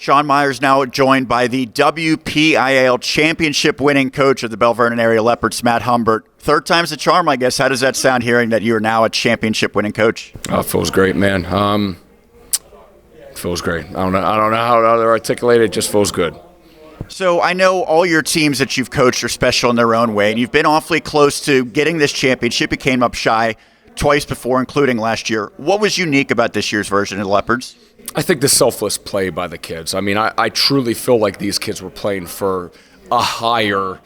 Sean Meyers now joined by the WPIAL championship-winning coach of the Belle Vernon area Leopards, Matt Humbert. Third time's the charm, I guess. How does that sound, hearing that you are now a championship-winning coach? It feels great, man. It feels great. I don't know how to articulate it. It just feels good. So I know all your teams that you've coached are special in their own way, and you've been awfully close to getting this championship. You came up shy twice before, including last year. What was unique about this year's version of the Leopards? I think the selfless play by the kids. I mean, I truly feel like these kids were playing for a higher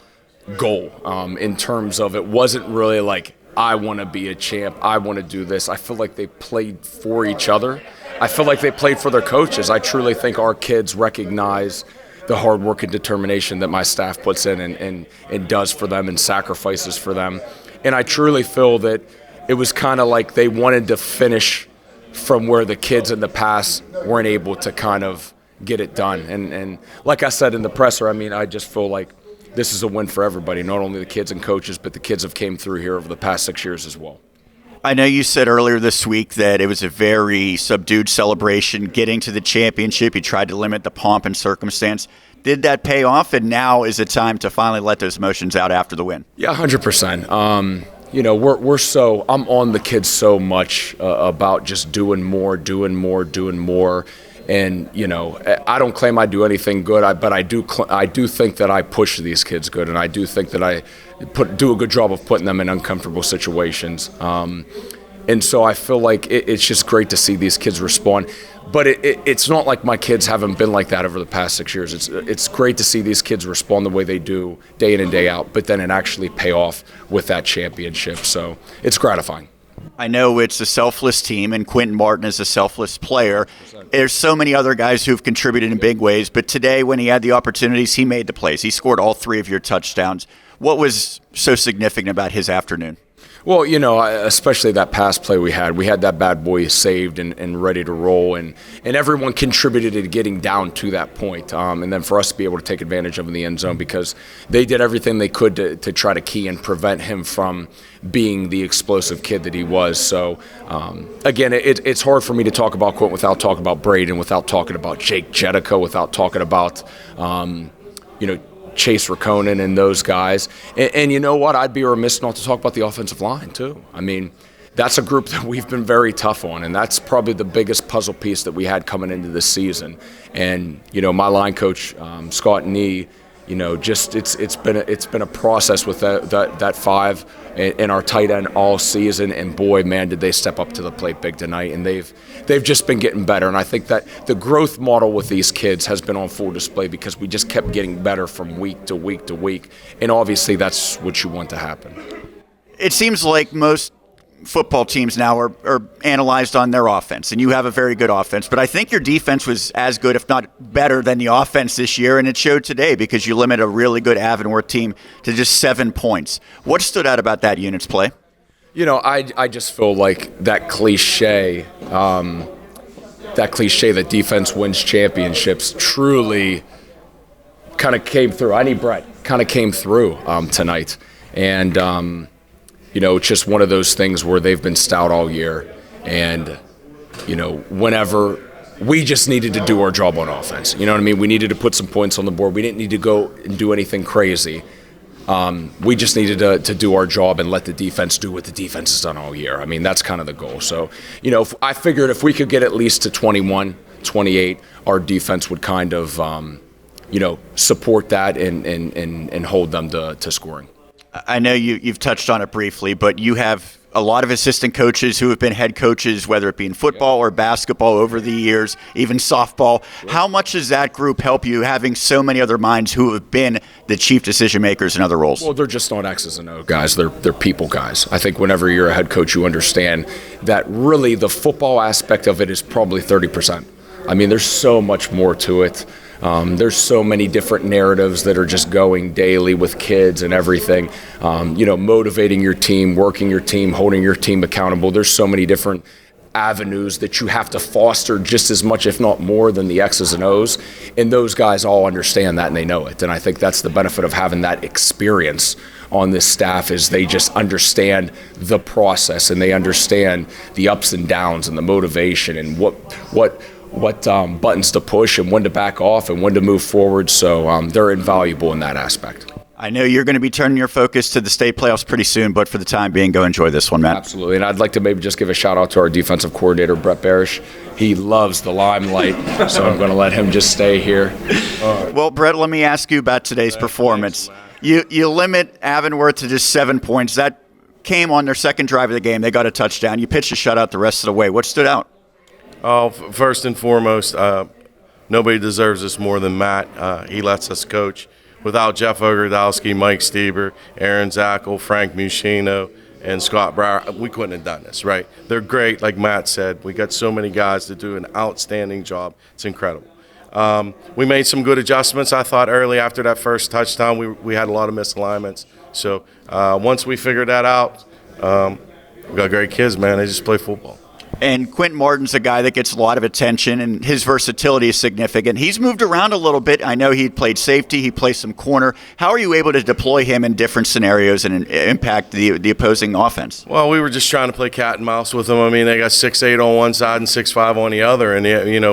goal in terms of it wasn't really like, I want to be a champ, I want to do this. I feel like they played for each other. I feel like they played for their coaches. I truly think our kids recognize the hard work and determination that my staff puts in and does for them and sacrifices for them. And I truly feel that it was kind of like they wanted to finish from where the kids in the past weren't able to kind of get it done. And like I said in the presser, I mean, I just feel like this is a win for everybody, not only the kids and coaches, but the kids have came through here over the past 6 years as well. I know you said earlier this week that it was a very subdued celebration getting to the championship. You tried to limit the pomp and circumstance. Did that pay off, and now is it time to finally let those emotions out after the win? Yeah, 100%. You know, I'm on the kids so much about just doing more. And, you know, I don't claim I do anything good, but I do think that I push these kids good, and I do think that I do a good job of putting them in uncomfortable situations. And so I feel like it's just great to see these kids respond. But it's not like my kids haven't been like that over the past 6 years. It's great to see these kids respond the way they do day in and day out, but then it actually pay off with that championship. So it's gratifying. I know it's a selfless team, and Quentin Martin is a selfless player. There's so many other guys who've contributed in big ways, but today when he had the opportunities, he made the plays. He scored all 3 of your touchdowns. What was so significant about his afternoon? Well, you know, especially that pass play we had that bad boy saved and ready to roll, and everyone contributed to getting down to that point, and then for us to be able to take advantage of in the end zone, because they did everything they could to try to key and prevent him from being the explosive kid that he was. So, again, it's hard for me to talk about Quentin without talking about Braden, without talking about Jake Jedico, without talking about, you know, Chase Rakonen and those guys. And you know what? I'd be remiss not to talk about the offensive line, too. I mean, that's a group that we've been very tough on, and that's probably the biggest puzzle piece that we had coming into this season. And, you know, my line coach, Scott Nee, you know, just it's been a process with that 5 and our tight end all season, and boy, man, did they step up to the plate big tonight, and they've just been getting better. And I think that the growth model with these kids has been on full display because we just kept getting better from week to week to week, and obviously that's what you want to happen. It seems like most football teams now are analyzed on their offense, and you have a very good offense, but I think your defense was as good, if not better, than the offense this year, and it showed today because you limit a really good Avonworth team to just 7 points. What stood out about that unit's play? You know, I just feel like that cliche that defense wins championships truly kind of came through. I need Brett kind of came through tonight, and you know, it's just one of those things where they've been stout all year, and, you know, whenever we just needed to do our job on offense. You know what I mean? We needed to put some points on the board. We didn't need to go and do anything crazy. We just needed to do our job and let the defense do what the defense has done all year. I mean, that's kind of the goal. So, you know, I figured if we could get at least to 21, 28, our defense would kind of, you know, support that and hold them to scoring. I know you've touched on it briefly, but you have a lot of assistant coaches who have been head coaches, whether it be in football or basketball over the years, even softball. How much does that group help you, having so many other minds who have been the chief decision makers in other roles? Well, they're just not X's and O's guys. They're people guys. I think whenever you're a head coach, you understand that really the football aspect of it is probably 30%. I mean, there's so much more to it. There's so many different narratives that are just going daily with kids and everything. You know, motivating your team, working your team, holding your team accountable. There's so many different avenues that you have to foster just as much, if not more, than the X's and O's. And those guys all understand that and they know it. And I think that's the benefit of having that experience on this staff, is they just understand the process and they understand the ups and downs and the motivation and what what buttons to push and when to back off and when to move forward. So they're invaluable in that aspect. I know you're going to be turning your focus to the state playoffs pretty soon, but for the time being, go enjoy this one, Matt. Absolutely, and I'd like to maybe just give a shout-out to our defensive coordinator, Brett Barish. He loves the limelight, so I'm going to let him just stay here. Well, Brett, let me ask you about today's performance. You limit Avonworth to just 7 points. That came on their second drive of the game. They got a touchdown. You pitched a shutout the rest of the way. What stood out? Oh, first and foremost, nobody deserves this more than Matt. He lets us coach. Without Jeff Ogrodowski, Mike Stieber, Aaron Zackel, Frank Muschino, and Scott Brower, we couldn't have done this, right? They're great, like Matt said. We got so many guys to do an outstanding job. It's incredible. We made some good adjustments, I thought, early after that first touchdown. We had a lot of misalignments. So once we figured that out, we got great kids, man. They just play football. And Quentin Martin's a guy that gets a lot of attention, and his versatility is significant. He's moved around a little bit. I know he played safety. He plays some corner. How are you able to deploy him in different scenarios and impact the opposing offense? Well, we were just trying to play cat and mouse with them. I mean, they got 6'8" on one side and 6'5" on the other. And,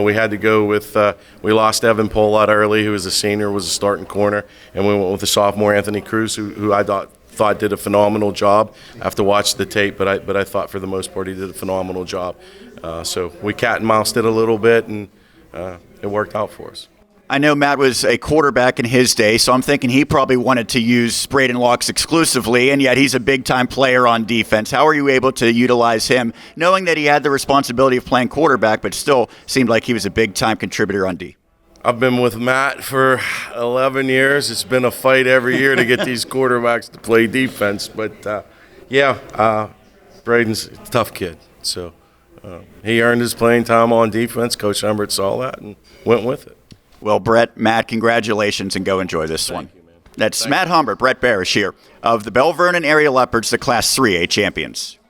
we had to go with we lost Evan Polott early, who was a senior, was a starting corner. And we went with the sophomore Anthony Cruz, who I thought did a phenomenal job. I have to watch the tape, but I thought for the most part he did a phenomenal job. So we cat and moused it a little bit, and it worked out for us. I know Matt was a quarterback in his day, so I'm thinking he probably wanted to use Braden Locks exclusively, and yet he's a big-time player on defense. How are you able to utilize him, knowing that he had the responsibility of playing quarterback, but still seemed like he was a big-time contributor on D? I've been with Matt for 11 years. It's been a fight every year to get these quarterbacks to play defense. But, Braden's a tough kid. So he earned his playing time on defense. Coach Humbert saw that and went with it. Well, Brett, Matt, congratulations, and go enjoy this one. Thank you, man. That's Matt Humbert, Brett Barish here of the Belle Vernon area Leopards, the Class 3A champions.